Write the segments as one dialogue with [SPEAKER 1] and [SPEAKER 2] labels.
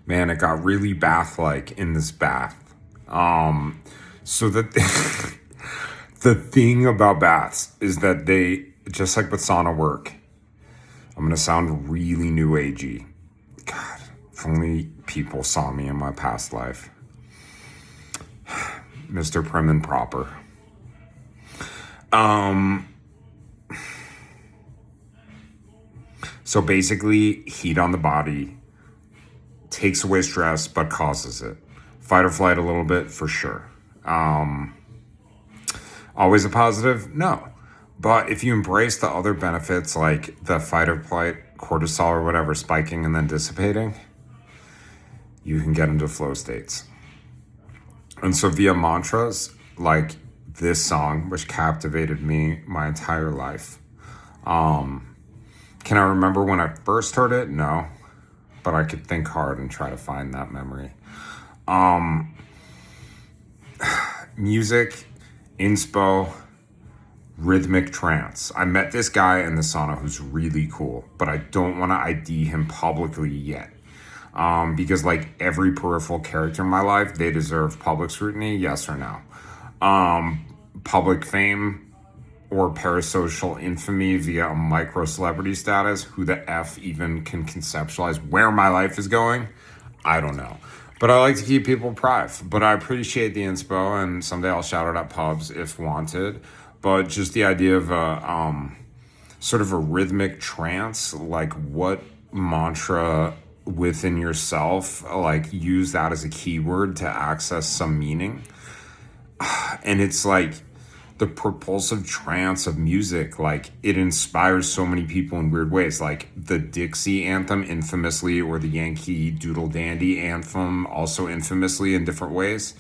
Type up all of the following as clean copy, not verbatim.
[SPEAKER 1] Man, it got really bath-like in this bath. So the thing about baths is that they, just like with sauna work, I'm gonna sound really new agey. God, if only people saw me in my past life. Mr. Prim and Proper. So basically, heat on the body takes away stress but causes it. Fight or flight a little bit for sure. Always a positive? No. But if you embrace the other benefits like the fight or flight, cortisol or whatever spiking and then dissipating, you can get into flow states. And so via mantras like this song, which captivated me my entire life. Can I remember when I first heard it? No. But I could think hard and try to find that memory. Music, inspo, rhythmic trance. I met this guy in the sauna who's really cool, but I don't want to ID him publicly yet. Because like every peripheral character in my life, they deserve public scrutiny, yes or no. Public fame or parasocial infamy via a micro celebrity status, who the F even can conceptualize where my life is going? I don't know. But I like to keep people private. But I appreciate the inspo, and someday I'll shout it at pubs if wanted. But just the idea of a sort of a rhythmic trance, like what mantra within yourself, like use that as a keyword to access some meaning. And it's like the propulsive trance of music, like it inspires so many people in weird ways, like the Dixie anthem infamously, or the Yankee Doodle Dandy anthem also infamously in different ways,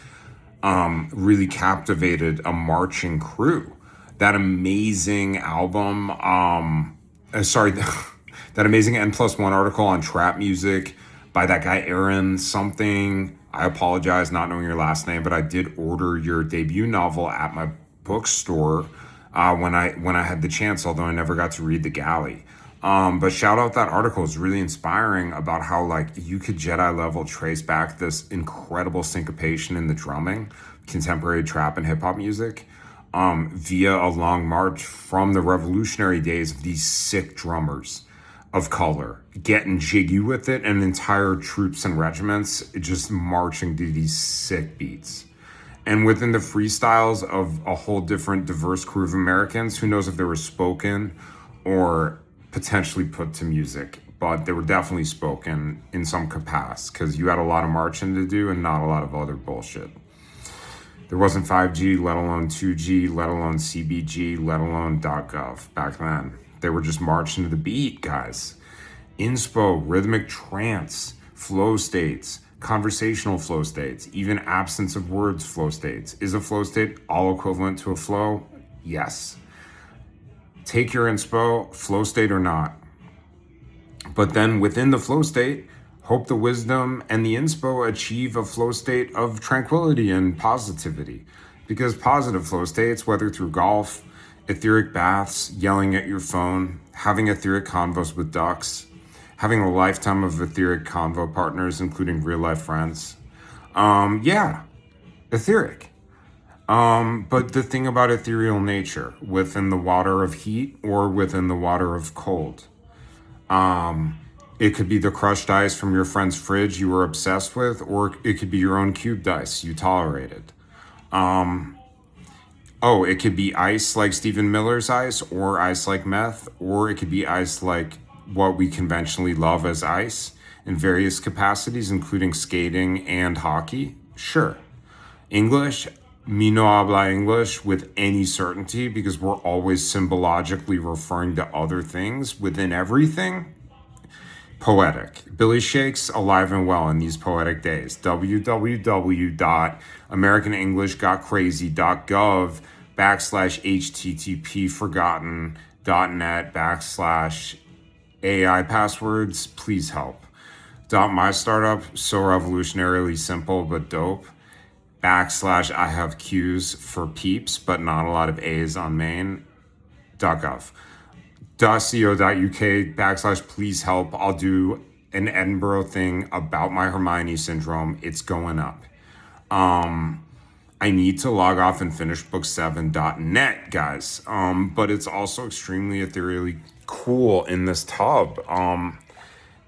[SPEAKER 1] really captivated a marching crew. That amazing album, that amazing N+1 article on trap music by that guy Aaron something. I apologize not knowing your last name, but I did order your debut novel at my bookstore when I had the chance, although I never got to read The Galley. But shout out that article. It's really inspiring about how like you could Jedi level trace back this incredible syncopation in the drumming, contemporary trap and hip hop music, via a long march from the revolutionary days of these sick drummers of color getting jiggy with it, and entire troops and regiments just marching to these sick beats. And within the freestyles of a whole different diverse crew of Americans, who knows if they were spoken or potentially put to music, but they were definitely spoken in some capacity, because you had a lot of marching to do and not a lot of other bullshit. There wasn't 5G, let alone 2G, let alone CBG, let alone .gov back then. They were just marching to the beat, guys. Inspo, rhythmic trance, flow states, conversational flow states, even absence of words flow states. Is a flow state all equivalent to a flow? Yes. Take your inspo, flow state or not. But then within the flow state, hope the wisdom and the inspo achieve a flow state of tranquility and positivity. Because positive flow states, whether through golf, etheric baths, yelling at your phone, having etheric convos with ducks, having a lifetime of etheric convo partners, including real life friends. Etheric. But the thing about ethereal nature, within the water of heat or within the water of cold, it could be the crushed ice from your friend's fridge you were obsessed with, or it could be your own cubed ice you tolerated. It could be ice like Stephen Miller's ice, or ice like meth, or it could be ice like what we conventionally love as ice in various capacities, including skating and hockey. Sure. English, me no habla English with any certainty, because we're always symbologically referring to other things within everything. Poetic. Billy Shakes alive and well in these poetic days. www.americanenglishgotcrazy.gov/http forgotten.net/AI passwords. Please help. My startup, so revolutionarily simple but dope. /I have Q's for peeps, but not a lot of A's on main.gov. .co.uk /please help. I'll do an Edinburgh thing about my Hermione syndrome. It's going up. I need to log off and finish book7.net, guys. But it's also extremely ethereally cool in this tub.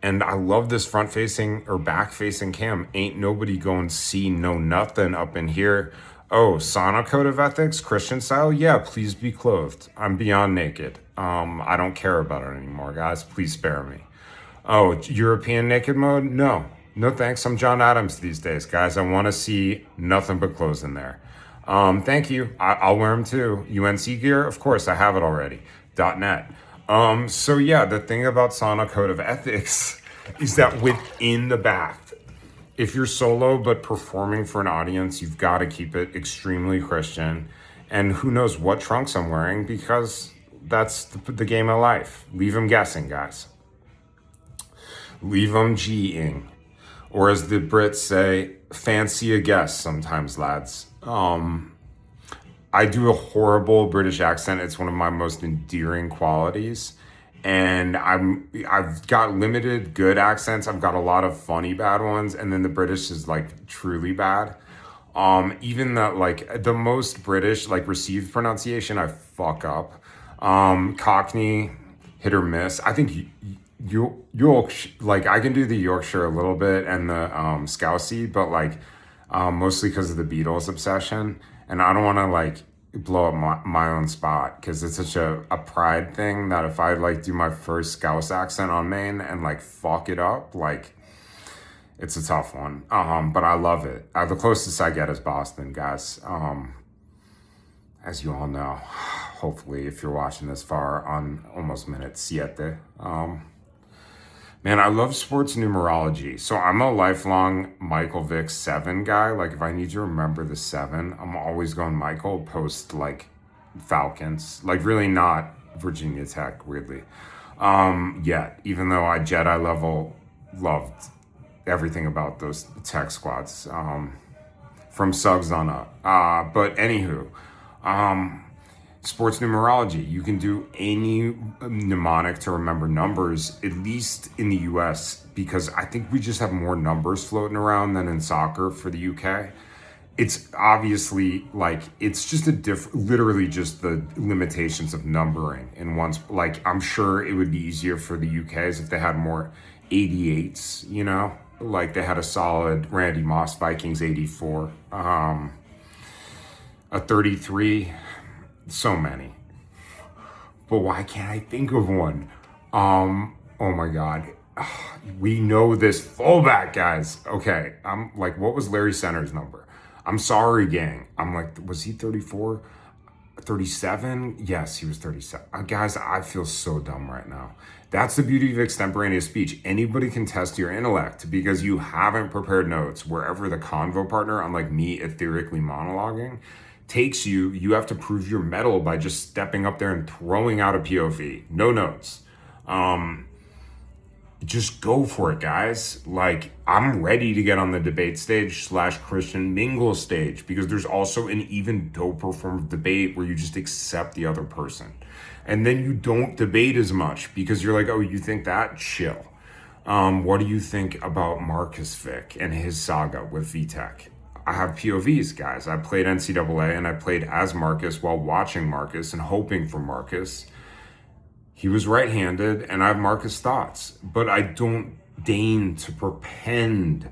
[SPEAKER 1] And I love this front facing or back facing cam. Ain't nobody going to see no nothing up in here. Oh, sauna code of ethics, Christian style? Yeah, please be clothed. I'm beyond naked. I don't care about it anymore, guys. Please spare me. Oh, European naked mode? No. No thanks. I'm John Adams these days, guys. I want to see nothing but clothes in there. Thank you. I'll wear them too. UNC gear? Of course, I have it already. .net. So yeah, the thing about sauna code of ethics is that within the bath, if you're solo but performing for an audience, you've got to keep it extremely Christian. And who knows what trunks I'm wearing, because that's the game of life. Leave them guessing, guys. Leave them G-ing. Or as the Brits say, fancy a guess sometimes, lads. I do a horrible British accent. It's one of my most endearing qualities. And I've got limited good accents. I've got a lot of funny bad ones. And then the British is like truly bad. Even the most British, like received pronunciation, I fuck up. Cockney, hit or miss. I think Yorkshire, like I can do the Yorkshire a little bit and the Scousey, but like mostly because of the Beatles obsession. And I don't want to like blow up my own spot, because it's such a pride thing that if I like do my first Scouse accent on Maine and like fuck it up, like it's a tough one. But I love it. The closest I get is Boston, guys. As you all know, hopefully if you're watching this far on almost minute siete. Man, I love sports numerology. So I'm a lifelong Michael Vick 7 guy. Like if I need to remember the 7, I'm always going Michael post like Falcons. Like really not Virginia Tech, weirdly. Yet, even though I Jedi level loved everything about those tech squads from Suggs on up. But anywho, sports numerology. You can do any mnemonic to remember numbers, at least in the US, because I think we just have more numbers floating around than in soccer for the UK. It's obviously like, it's just literally just the limitations of numbering in one's, like, I'm sure it would be easier for the UKs if they had more 88s, you know, like they had a solid Randy Moss Vikings 84, a 33, so many. But why can't I think of one? Oh my God. We know this fullback, guys. Okay, I'm like, what was Larry Center's number? I'm sorry, gang. I'm like, was he 34? 37? Yes, he was 37. Guys, I feel so dumb right now. That's the beauty of extemporaneous speech. Anybody can test your intellect because you haven't prepared notes. Wherever the convo partner, unlike me etherically monologuing, takes you, you have to prove your mettle by just stepping up there and throwing out a POV. No notes. Just go for it, guys. Like, I'm ready to get on the debate stage / Christian mingle stage, because there's also an even doper form of debate where you just accept the other person. And then you don't debate as much because you're like, oh, you think that? Chill. What do you think about Marcus Vick and his saga with VTech? I have POVs, guys. I played NCAA and I played as Marcus while watching Marcus and hoping for Marcus. He was right-handed and I have Marcus thoughts, but I don't deign to prepend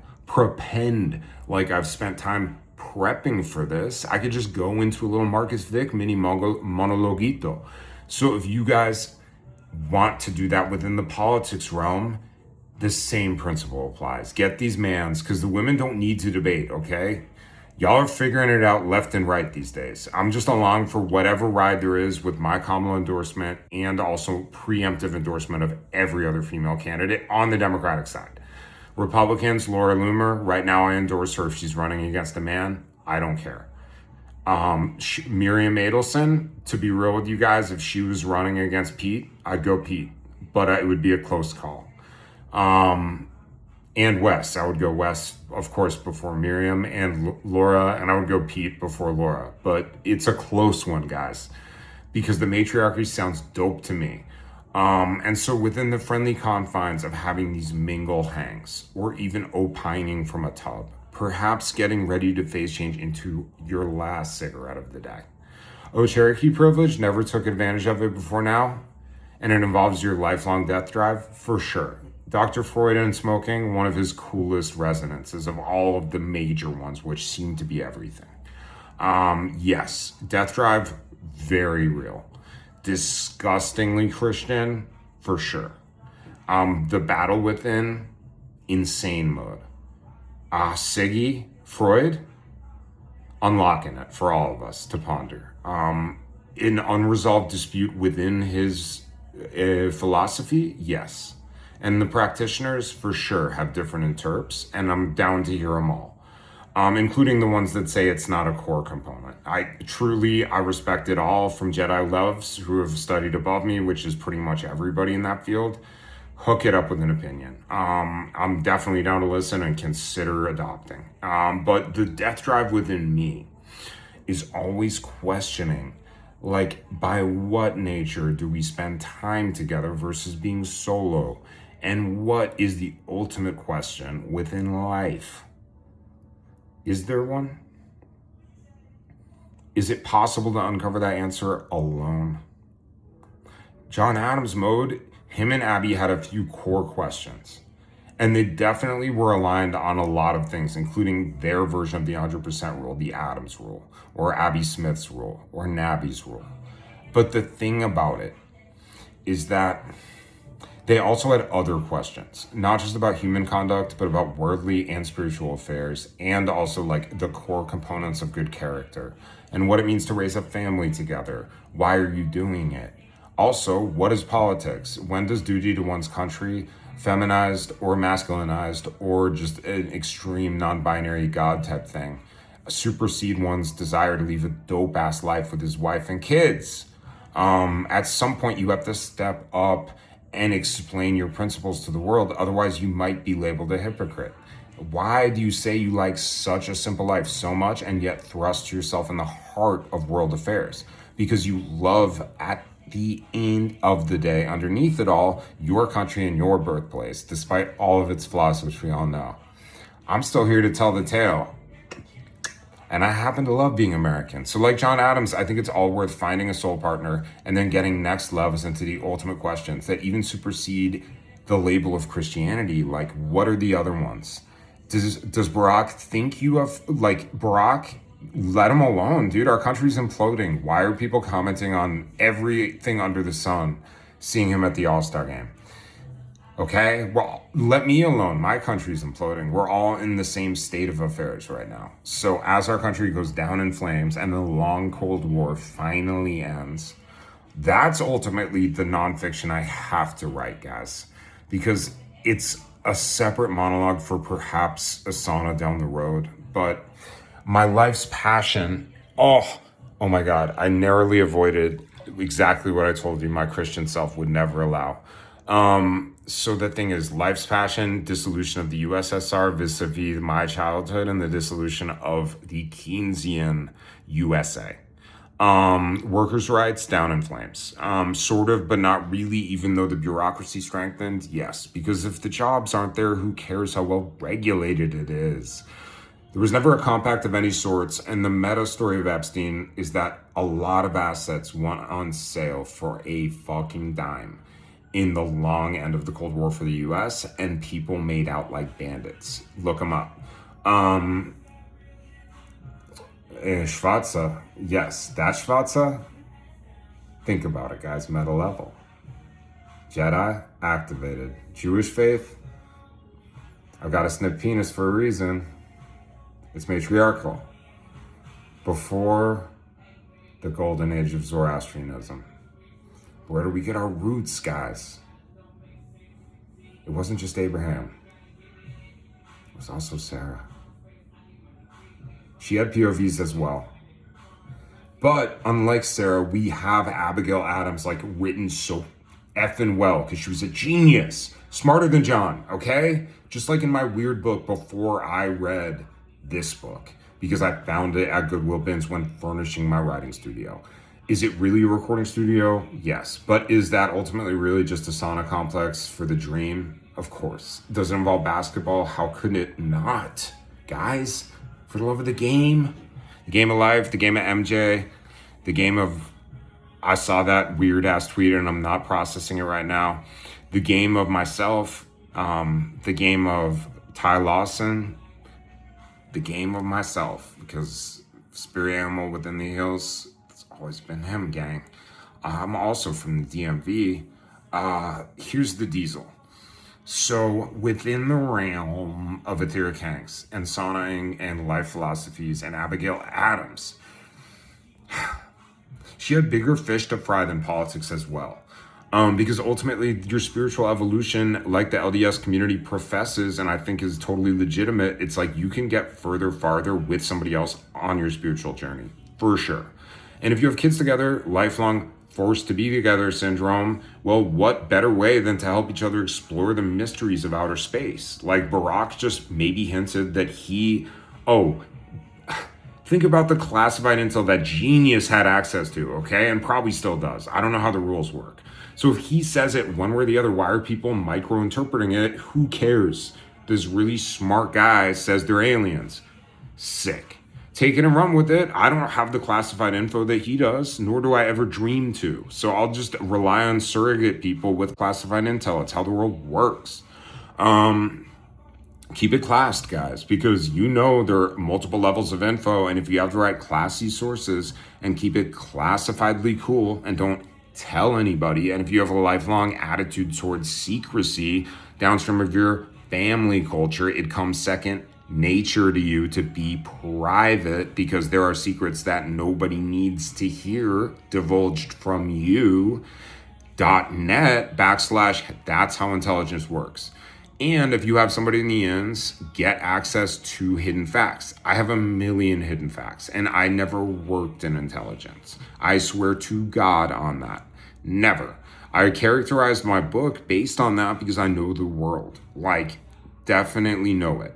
[SPEAKER 1] like I've spent time prepping for this. I could just go into a little Marcus Vick mini monologuito. So if you guys want to do that within the politics realm, the same principle applies. Get these mans, because the women don't need to debate, okay? Y'all are figuring it out left and right these days. I'm just along for whatever ride there is with my Kamala endorsement and also preemptive endorsement of every other female candidate on the Democratic side. Republicans, Laura Loomer, right now I endorse her if she's running against a man. I don't care. Miriam Adelson, to be real with you guys, if she was running against Pete, I'd go Pete, but it would be a close call. And Wes, I would go Wes, of course, before Miriam and Laura, and I would go Pete before Laura. But it's a close one, guys, because the matriarchy sounds dope to me. And so within the friendly confines of having these mingle hangs or even opining from a tub, perhaps getting ready to phase change into your last cigarette of the day. Oh, Cherokee privilege, never took advantage of it before now, and it involves your lifelong death drive, for sure. Dr. Freud and smoking, one of his coolest resonances of all of the major ones, which seem to be everything. Yes, death drive, very real. Disgustingly Christian, for sure. The battle within, insane mode. Siggy, Freud, unlocking it for all of us to ponder. An unresolved dispute within his philosophy, yes. And the practitioners, for sure, have different interps, and I'm down to hear them all, including the ones that say it's not a core component. I respect it all, from Jedi loves who have studied above me, which is pretty much everybody in that field. Hook it up with an opinion. I'm definitely down to listen and consider adopting. But the death drive within me is always questioning, like, by what nature do we spend time together versus being solo? And what is the ultimate question within life? Is there one? Is it possible to uncover that answer alone? John Adams' mode, him and Abby had a few core questions. And they definitely were aligned on a lot of things, including their version of the 100% rule, the Adams rule, or Abby Smith's rule, or Nabby's rule. But the thing about it is that they also had other questions, not just about human conduct, but about worldly and spiritual affairs, and also like the core components of good character, and what it means to raise a family together. Why are you doing it? Also, what is politics? When does duty to one's country, feminized or masculinized, or just an extreme non-binary God type thing, supersede one's desire to leave a dope-ass life with his wife and kids? At some point, you have to step up and explain your principles to the world. Otherwise, you might be labeled a hypocrite. Why do you say you like such a simple life so much and yet thrust yourself in the heart of world affairs? Because you love, at the end of the day, underneath it all, your country and your birthplace, despite all of its flaws, which we all know. I'm still here to tell the tale. And I happen to love being American. So like John Adams, I think it's all worth finding a soul partner and then getting next levels into the ultimate questions that even supersede the label of Christianity. Like, what are the other ones? Does Barack think you have, like, Barack, let him alone, dude. Our country's imploding. Why are people commenting on everything under the sun, seeing him at the All-Star game? Okay, well, let me alone. My country's imploding. We're all in the same state of affairs right now. So as our country goes down in flames and the long Cold War finally ends, that's ultimately the nonfiction I have to write, guys, because it's a separate monologue for perhaps a sauna down the road. But my life's passion, oh my God, I narrowly avoided exactly what I told you my Christian self would never allow. So the thing is, life's passion, dissolution of the USSR vis-a-vis my childhood, and the dissolution of the Keynesian USA. Workers' rights, down in flames. Sort of, but not really, even though the bureaucracy strengthened, yes. Because if the jobs aren't there, who cares how well regulated it is? There was never a compact of any sorts, and the meta story of Epstein is that a lot of assets went on sale for a fucking dime in the long end of the Cold War for the US, and people made out like bandits. Look them up. Schwarze, yes, that Schwarze. Think about it, guys, meta level. Jedi, activated. Jewish faith, I've got a snip penis for a reason. It's matriarchal. Before the golden age of Zoroastrianism. Where do we get our roots, guys? It wasn't just Abraham. It was also Sarah. She had POVs as well. But unlike Sarah, we have Abigail Adams like written so effing well because she was a genius. Smarter than John, okay? Just like in my weird book before I read this book, because I found it at Goodwill bins when furnishing my writing studio. Is it really a recording studio? Yes. But is that ultimately really just a sauna complex for the dream? Of course. Does it involve basketball? How could it not? Guys, for the love of the game of life, the game of MJ, the game of, I saw that weird ass tweet and I'm not processing it right now. The game of myself, the game of Ty Lawson, the game of myself, because spirit animal within the hills, it's always been him, gang. I'm also from the DMV. Here's the diesel. So within the realm of etheric hangs and saunaing and life philosophies and Abigail Adams, she had bigger fish to fry than politics as well. Because ultimately your spiritual evolution, like the LDS community professes, and I think is totally legitimate, it's like you can get farther with somebody else on your spiritual journey, for sure. And if you have kids together, lifelong forced to be together syndrome, well, what better way than to help each other explore the mysteries of outer space? Like Barack just maybe hinted that think about the classified intel that Genius had access to, okay? And probably still does. I don't know how the rules work. So if he says it one way or the other, why are people micro-interpreting it? Who cares? This really smart guy says they're aliens. Sick. Take it and run with it. I don't have the classified info that he does, nor do I ever dream to. So I'll just rely on surrogate people with classified intel. It's how the world works. Keep it classed, guys, because you know there are multiple levels of info, and if you have the right classy sources and keep it classifiedly cool and don't tell anybody, and if you have a lifelong attitude towards secrecy downstream of your family culture, it comes second nature to you to be private because there are secrets that nobody needs to hear divulged from you. .net/ that's how intelligence works. And if you have somebody in the ends, get access to hidden facts. I have a million hidden facts, and I never worked in intelligence. I swear to God on that. Never. I characterized my book based on that because I know the world. Like, definitely know it.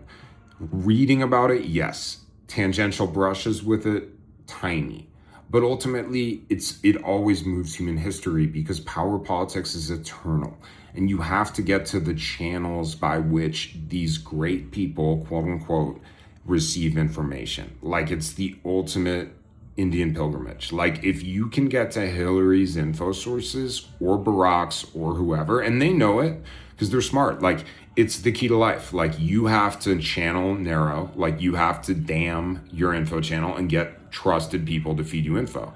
[SPEAKER 1] Reading about it, yes. Tangential brushes with it, tiny. But ultimately, it always moves human history because power politics is eternal. And you have to get to the channels by which these great people, quote unquote, receive information. Like it's the ultimate Indian pilgrimage. Like if you can get to Hillary's info sources or Barack's or whoever, and they know it because they're smart. Like it's the key to life. Like you have to channel narrow, like you have to dam your info channel and get trusted people to feed you info.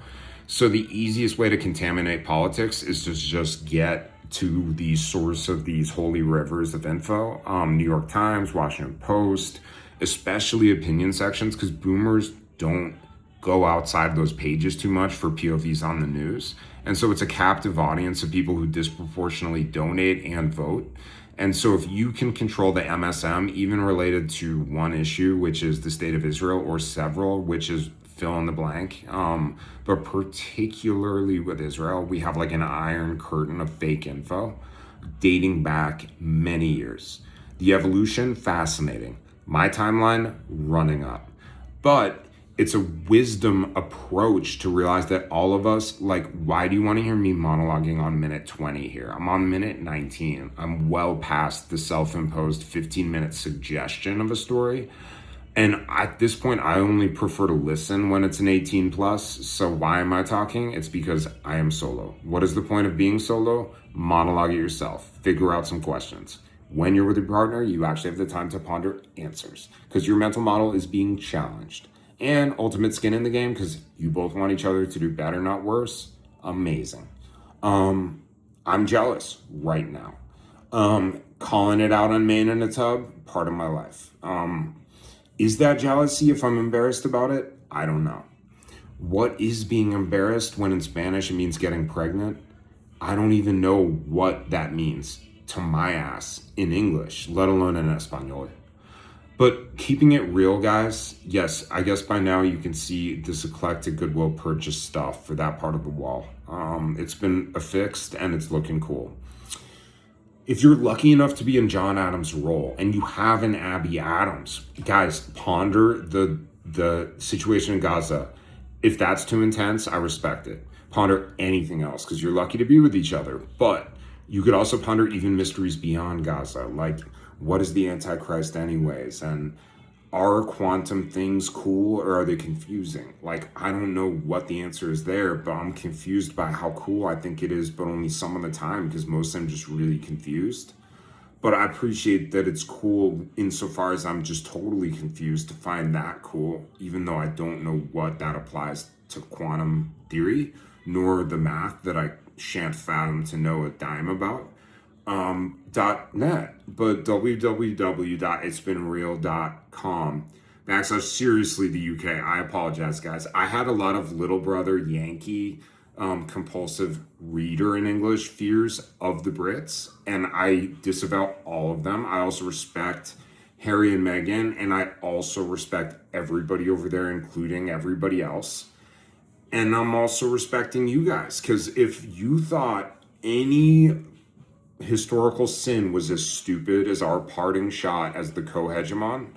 [SPEAKER 1] So the easiest way to contaminate politics is to just get to the source of these holy rivers of info. New York Times, Washington Post, especially opinion sections, because boomers don't go outside those pages too much for POVs on the news. And so it's a captive audience of people who disproportionately donate and vote. And so if you can control the MSM, even related to one issue, which is the state of Israel, or several, which is fill in the blank, but particularly with Israel, we have like an iron curtain of fake info dating back many years. The evolution, fascinating. My timeline, running up. But it's a wisdom approach to realize that all of us, like, why do you want to hear me monologuing on minute 20 here? I'm on minute 19. I'm well past the self-imposed 15-minute suggestion of a story. And at this point, I only prefer to listen when it's an 18 plus. So why am I talking? It's because I am solo. What is the point of being solo? Monologue it yourself. Figure out some questions. When you're with your partner, you actually have the time to ponder answers because your mental model is being challenged. And ultimate skin in the game because you both want each other to do better, not worse. Amazing. I'm jealous right now. Calling it out on Maine in a tub, part of my life. Is that jealousy if I'm embarrassed about it? I don't know. What is being embarrassed when in Spanish it means getting pregnant? I don't even know what that means to my ass in English, let alone in Espanol. But keeping it real, guys, yes, I guess by now you can see this eclectic Goodwill purchase stuff for that part of the wall. It's been affixed and it's looking cool. If you're lucky enough to be in John Adams' role and you have an Abby Adams, guys, ponder the situation in Gaza. If that's too intense, I respect it. ponder anything else because you're lucky to be with each other. But you could also ponder even mysteries beyond Gaza, like what is the Antichrist anyways? And are quantum things cool or are they confusing? Like, I don't know what the answer is there, but I'm confused by how cool I think it is, but only some of the time because most of them just really confused. But I appreciate that it's cool insofar as I'm just totally confused to find that cool, even though I don't know what that applies to quantum theory, nor the math that I shan't fathom to know a dime about. .net, but www.itsbeenreal.com seriously the UK. I apologize, guys. I had a lot of little brother Yankee compulsive reader in English fears of the Brits, and I disavow all of them. I also respect Harry and Meghan, and I also respect everybody over there, including everybody else. And I'm also respecting you guys, because if you thought any historical sin was as stupid as our parting shot as the co-hegemon,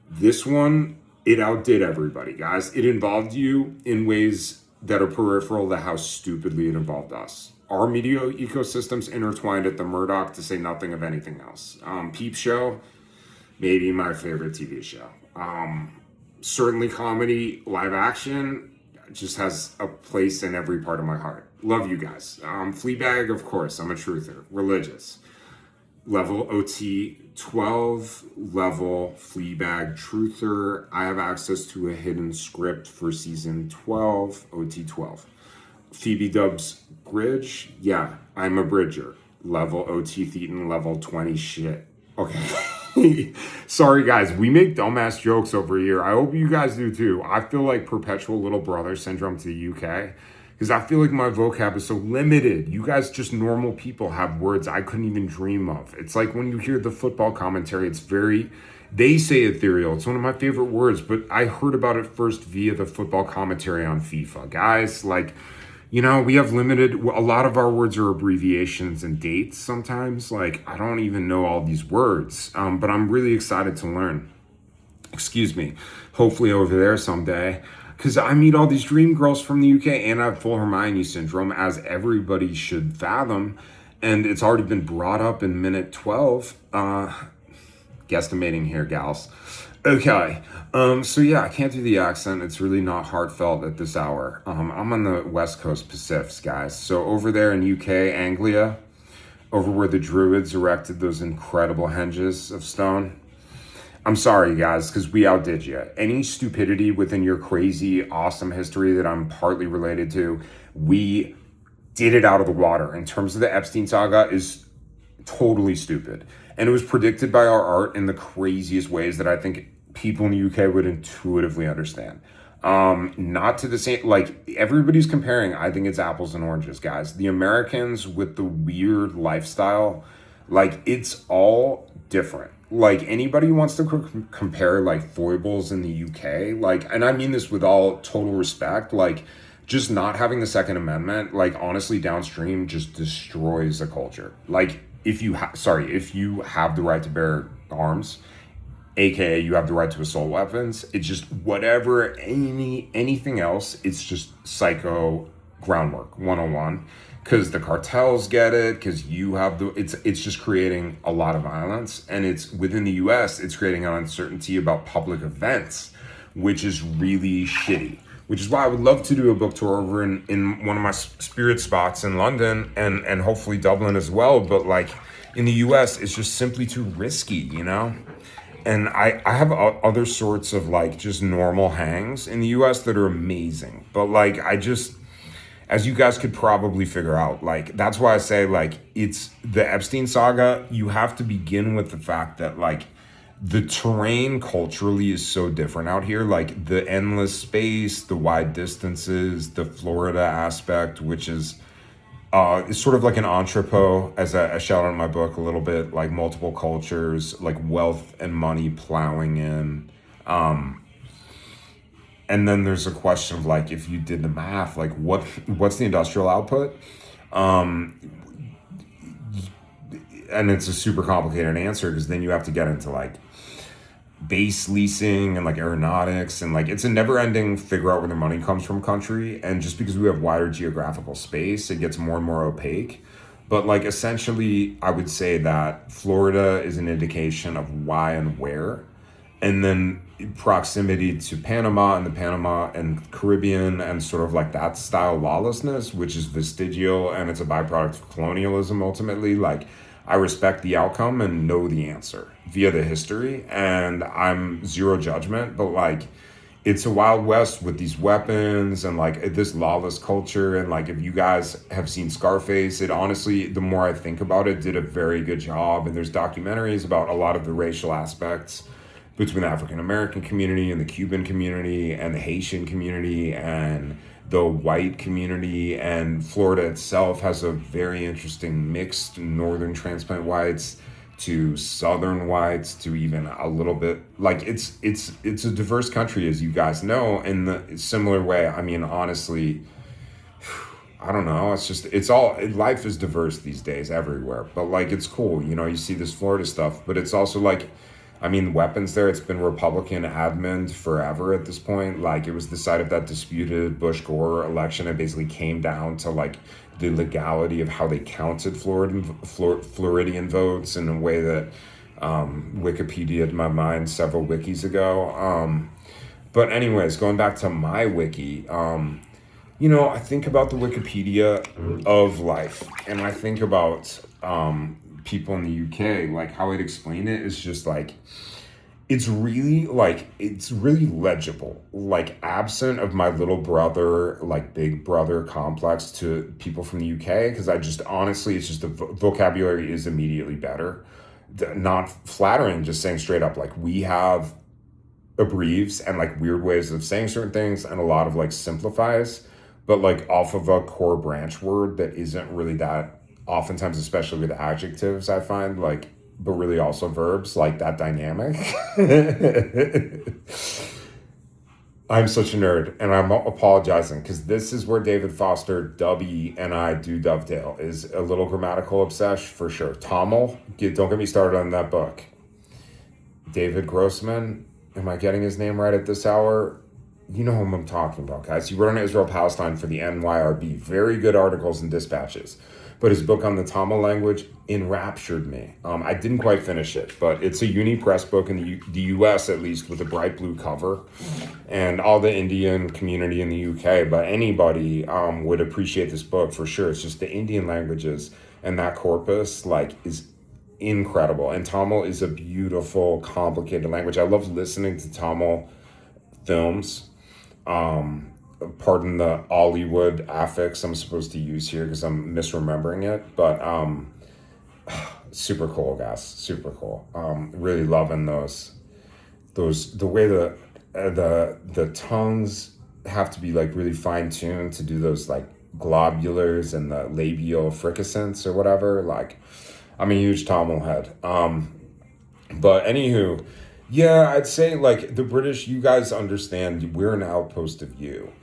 [SPEAKER 1] this one, it outdid everybody, guys. It involved you in ways that are peripheral to how stupidly it involved us. Our media ecosystems intertwined at the Murdoch, to say nothing of anything else. Peep Show, maybe my favorite TV show. Certainly comedy, live action, just has a place in every part of my heart. Love you guys. Fleabag, of course, I'm a truther. Religious. Level OT 12, level Fleabag truther. I have access to a hidden script for season 12, OT 12. Phoebe Dubs Bridge, yeah, I'm a bridger. Level OT Thetan, level 20 shit. Okay. Sorry guys, we make dumbass jokes over here. I hope you guys do too. I feel like perpetual little brother syndrome to the UK because I feel like my vocab is so limited. You guys, just normal people, have words I couldn't even dream of. It's like when you hear the football commentary, they say ethereal. It's one of my favorite words, but I heard about it first via the football commentary on FIFA. Guys, like, we have limited, a lot of our words are abbreviations and dates sometimes. Like, I don't even know all these words, but I'm really excited to learn. Excuse me. Hopefully over there someday. Because I meet all these dream girls from the UK and I have full Hermione syndrome, as everybody should fathom. And it's already been brought up in minute 12. Guesstimating here, gals. Okay, so yeah, I can't do the accent. It's really not heartfelt at this hour. I'm on the West Coast Pacifics, guys. So over there in UK, Anglia, over where the Druids erected those incredible henges of stone. I'm sorry, guys, because we outdid you. Any stupidity within your crazy, awesome history that I'm partly related to, we did it out of the water. In terms of the Epstein saga, is totally stupid. And it was predicted by our art in the craziest ways that I think people in the UK would intuitively understand. Not to the same, like, everybody's comparing. I think it's apples and oranges, guys. The Americans with the weird lifestyle, like, it's all different. Like, anybody who wants to compare, like, foibles in the UK, like, and I mean this with all total respect, like, just not having the Second Amendment, like, honestly, downstream just destroys a culture. Like, if you have the right to bear arms, aka you have the right to assault weapons, it's just whatever, anything else, it's just psycho groundwork 101, because the cartels get it, because you have it's just creating a lot of violence, and it's within the US, it's creating an uncertainty about public events, which is really shitty. Which is why I would love to do a book tour over in one of my spirit spots in London and hopefully Dublin as well. But like in the US, it's just simply too risky, And I have other sorts of like just normal hangs in the US that are amazing. But like as you guys could probably figure out, like that's why I say like it's the Epstein saga. You have to begin with the fact that like the terrain culturally is so different out here, like the endless space, the wide distances, the Florida aspect, which is sort of like an entrepot, as I shout out in my book a little bit, like multiple cultures, like wealth and money plowing in. And then there's a question of like, if you did the math, like what's the industrial output? And it's a super complicated answer because then you have to get into like base leasing and like aeronautics, and like it's a never ending figure out where the money comes from country. And just because we have wider geographical space, it gets more and more opaque. But like essentially, I would say that Florida is an indication of why and where. And then proximity to Panama and the Panama and Caribbean and sort of like that style lawlessness, which is vestigial and it's a byproduct of colonialism ultimately. Like, I respect the outcome and know the answer via the history, and I'm zero judgment, but like, it's a wild west with these weapons and like this lawless culture. And like, if you guys have seen Scarface, it honestly, the more I think about it, did a very good job. And there's documentaries about a lot of the racial aspects between the African American community and the Cuban community and the Haitian community and the white community. And Florida itself has a very interesting mixed northern transplant whites to southern whites to even a little bit like it's a diverse country, as you guys know, in the similar way. I mean, honestly, I don't know. It's just, it's all, life is diverse these days everywhere. But like, it's cool, you know, you see this Florida stuff, but it's also like, I mean, weapons there, it's been Republican admin forever at this point. Like, it was the site of that disputed Bush Gore election. It basically came down to like the legality of how they counted Floridian votes in a way that Wikipedia'd my mind several wikis ago. But anyways, going back to my wiki, you know, I think about the Wikipedia of life, and I think about people in the UK, like how I'd explain it is just like, it's really legible, like absent of my little brother, like big brother complex to people from the UK. Because I just, honestly, it's just the vocabulary is immediately better. Not flattering, just saying straight up, like, we have abbreves and like weird ways of saying certain things and a lot of like simplifies, but like off of a core branch word that isn't really that, oftentimes, especially with adjectives, I find, like, but really also verbs, like that dynamic. I'm such a nerd, and I'm apologizing because this is where David Foster, W, and I do dovetail, is a little grammatical obsession for sure. Tamil, don't get me started on that book. David Grossman, am I getting his name right at this hour? You know whom I'm talking about, guys. He wrote on Israel-Palestine for the NYRB. Very good articles and dispatches. But his book on the Tamil language enraptured me. I didn't quite finish it, but it's a uni press book in the US, at least, with a bright blue cover, and all the Indian community in the UK. But anybody would appreciate this book for sure. It's just the Indian languages and that corpus, like, is incredible. And Tamil is a beautiful, complicated language. I love listening to Tamil films. Pardon the Hollywood affix I'm supposed to use here because I'm misremembering it, but super cool, guys, super cool. Really loving those the way the tongues have to be like really fine tuned to do those like globulars and the labial fricasseants or whatever. Like, I'm a huge Tamil head. But anywho, yeah, I'd say like the British, you guys understand we're an outpost of you.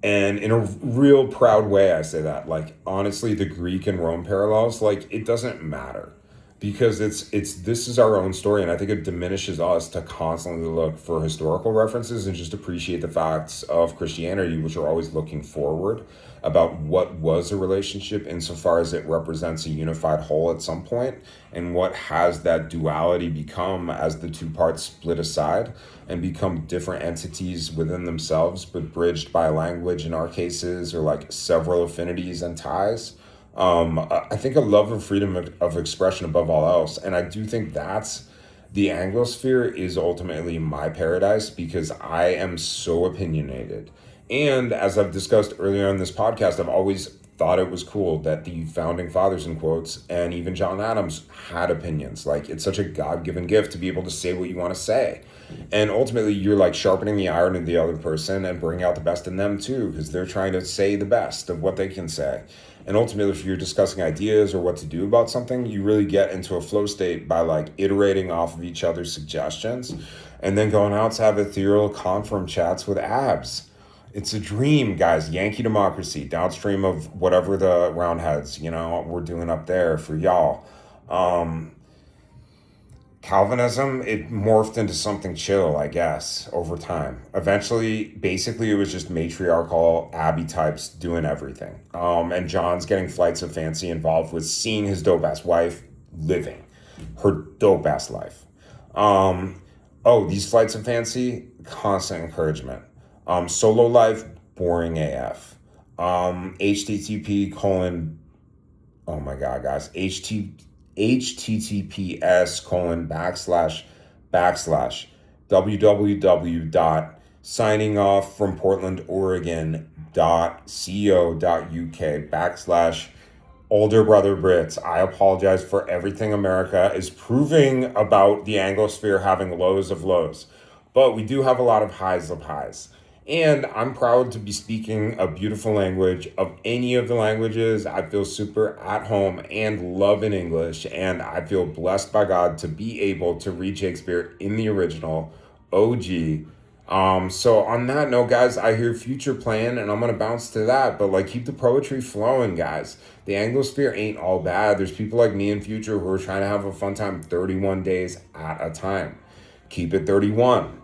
[SPEAKER 1] And in a real proud way, I say that. Like, honestly, the Greek and Rome parallels, like, it doesn't matter because this is our own story. And I think it diminishes us to constantly look for historical references and just appreciate the facts of Christianity, which are always looking forward about what was a relationship insofar as it represents a unified whole at some point, and what has that duality become as the two parts split aside and become different entities within themselves, but bridged by language in our cases, or like several affinities and ties. I think a love of freedom of expression above all else. And I do think that's the Anglosphere is ultimately my paradise because I am so opinionated. And as I've discussed earlier in this podcast, I've always thought it was cool that the founding fathers, in quotes, and even John Adams had opinions. Like, it's such a God-given gift to be able to say what you want to say. And ultimately, you're like sharpening the iron of the other person and bringing out the best in them too, because they're trying to say the best of what they can say. And ultimately, if you're discussing ideas or what to do about something, you really get into a flow state by like iterating off of each other's suggestions and then going out to have ethereal confirm chats with abs. It's a dream, guys. Yankee democracy, downstream of whatever the Roundheads, you know, we're doing up there for y'all. Calvinism, it morphed into something chill, I guess, over time. Eventually, basically, it was just matriarchal Abbey types doing everything. And John's getting flights of fancy involved with seeing his dope ass wife living her dope ass life. Um, oh, these flights of fancy, constant encouragement. Solo life, boring AF. HTTP colon, oh my God, guys, HTTPS colon backslash www dot signing off from Portland, Oregon dot co dot uk backslash older brother Brits. I apologize for everything America is proving about the Anglosphere having lows of lows, but we do have a lot of highs of highs. And I'm proud to be speaking a beautiful language of any of the languages. I feel super at home and love in English. And I feel blessed by God to be able to read Shakespeare in the original OG. So on that note, guys, I hear future playing and I'm gonna bounce to that. But like keep the poetry flowing, guys. The Anglosphere ain't all bad. There's people like me in future who are trying to have a fun time 31 days at a time. Keep it 31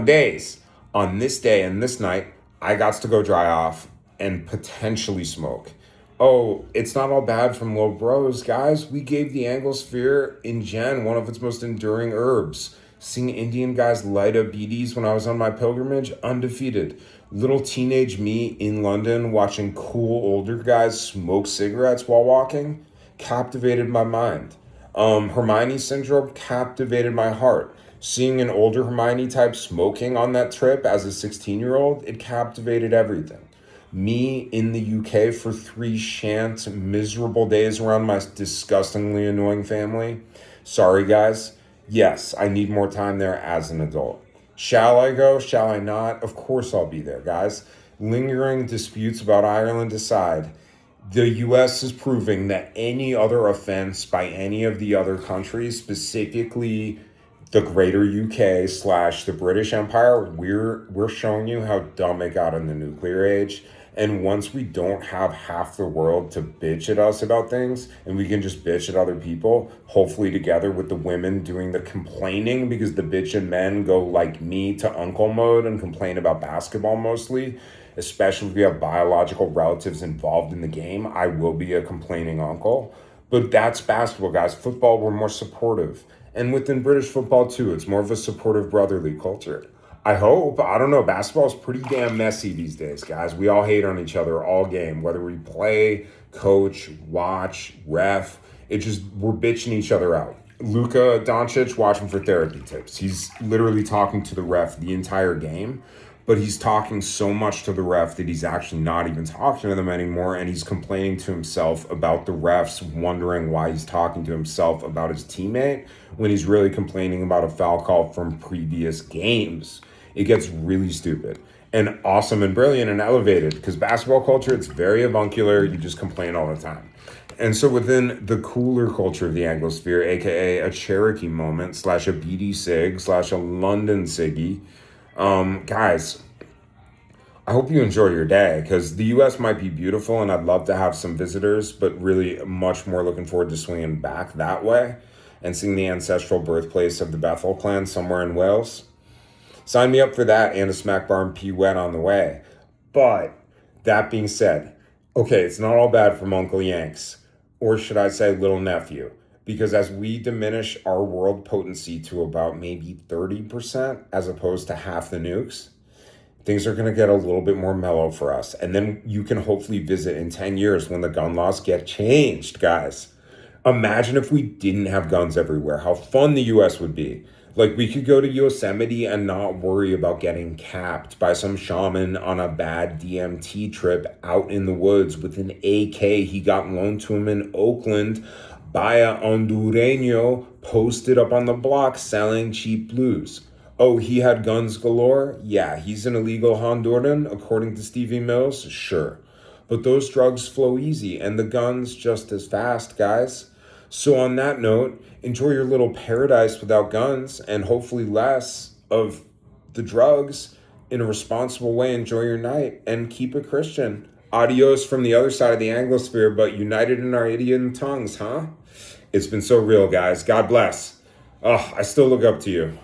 [SPEAKER 1] days. On this day and this night, I got to go dry off and potentially smoke. Oh, it's not all bad from Low Bros, guys. We gave the Anglosphere in Gen one of its most enduring herbs. Seeing Indian guys light up BDs when I was on my pilgrimage, undefeated. Little teenage me in London watching cool older guys smoke cigarettes while walking captivated my mind. Hermione syndrome captivated my heart. Seeing an older Hermione type smoking on that trip as a 16-year-old, it captivated everything. Me in the UK for 3 shant, miserable days around my disgustingly annoying family. Sorry, guys. Yes, I need more time there as an adult. Shall I go? Shall I not? Of course I'll be there, guys. Lingering disputes about Ireland aside, the US is proving that any other offense by any of the other countries, specifically the greater UK slash the British Empire, we're showing you how dumb it got in the nuclear age. And once we don't have half the world to bitch at us about things, and we can just bitch at other people, hopefully together with the women doing the complaining, because the bitchin' men go like me to uncle mode and complain about basketball mostly, especially if we have biological relatives involved in the game. I will be a complaining uncle. But that's basketball, guys. Football, we're more supportive. And within British football, too, it's more of a supportive brotherly culture. I hope. I don't know. Basketball is pretty damn messy these days, guys. We all hate on each other all game, whether we play, coach, watch, ref. It just, we're bitching each other out. Luka Doncic, watching for therapy tips. He's literally talking to the ref the entire game, but he's talking so much to the ref that he's actually not even talking to them anymore, and he's complaining to himself about the refs, wondering why he's talking to himself about his teammate when he's really complaining about a foul call from previous games. It gets really stupid and awesome and brilliant and elevated because basketball culture, it's very avuncular. You just complain all the time. And so within the cooler culture of the Anglosphere, aka a Cherokee moment slash a BD Sig slash a London Siggy, guys, I hope you enjoy your day because the US might be beautiful and I'd love to have some visitors, but really much more looking forward to swinging back that way and seeing the ancestral birthplace of the Bethel clan somewhere in Wales. Sign me up for that and a smack bar and pee wet on the way. But that being said, okay, it's not all bad from Uncle Yanks, or should I say little nephew, because as we diminish our world potency to about maybe 30% as opposed to half the nukes, things are going to get a little bit more mellow for us. And then you can hopefully visit in 10 years when the gun laws get changed, guys. Imagine if we didn't have guns everywhere, how fun the US would be. Like we could go to Yosemite and not worry about getting capped by some shaman on a bad DMT trip out in the woods with an AK he got loaned to him in Oakland by a Hondureño posted up on the block selling cheap blues. Oh, he had guns galore? Yeah, he's an illegal Honduran, according to Stevie Mills? Sure. But those drugs flow easy and the guns just as fast, guys. So on that note, enjoy your little paradise without guns and hopefully less of the drugs in a responsible way. Enjoy your night and keep it Christian. Adios from the other side of the Anglosphere, but united in our idiom tongues, huh? It's been so real, guys. God bless. Oh, I still look up to you.